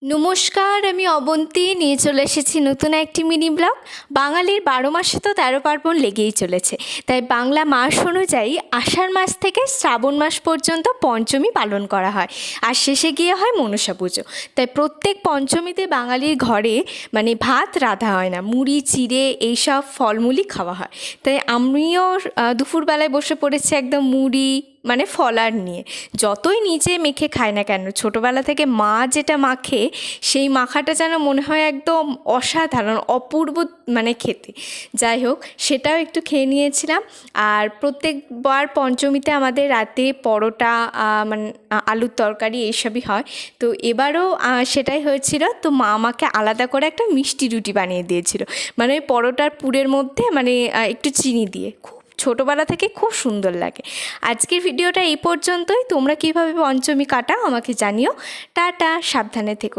নমস্কার, আমি অবন্তী নিয়ে চলে এসেছি নতুন একটি মিনি ব্লগ। বাঙালির 12 মাসে তো 13 পার্বণ লেগেই চলেছে, তাই বাংলা মাস অনুযায়ী আষাঢ় মাস থেকে শ্রাবণ মাস পর্যন্ত পঞ্চমী পালন করা হয়, আর শেষে গিয়ে হয় মনসা পুজো। তাই প্রত্যেক পঞ্চমীতে বাঙালির ঘরে ভাত রাঁধা হয় না, মুড়ি চিড়ে এইসব ফলমূলই খাওয়া হয়। তাই আমিও দুপুরবেলায় বসে পড়েছি একদম মুড়ি ফলার নিয়ে। যতই নিজে মেখে খায় না কেন, ছোটোবেলা থেকে মা যেটা মাখে সেই মাখাটা যেন মনে হয় একদম অসাধারণ, অপূর্ব খেতে। যাই হোক, সেটাও একটু খেয়ে নিয়েছিলাম। আর প্রত্যেকবার পঞ্চমীতে আমাদের রাতে পরোটা আলুর তরকারি এইসবই হয়। তো এবারও সেটাই হয়েছিল। তো মা আমাকে আলাদা করে একটা মিষ্টি রুটি বানিয়ে দিয়েছিল, ওই পরোটার পুরের মধ্যে একটু চিনি দিয়ে। ছোটোবেলা থেকে খুব সুন্দর লাগে। আজকের ভিডিওটা এই পর্যন্তই। তোমরা কীভাবে পঞ্চমী কাটাও আমাকে জানিও। টাটা, সাবধানে থেকো।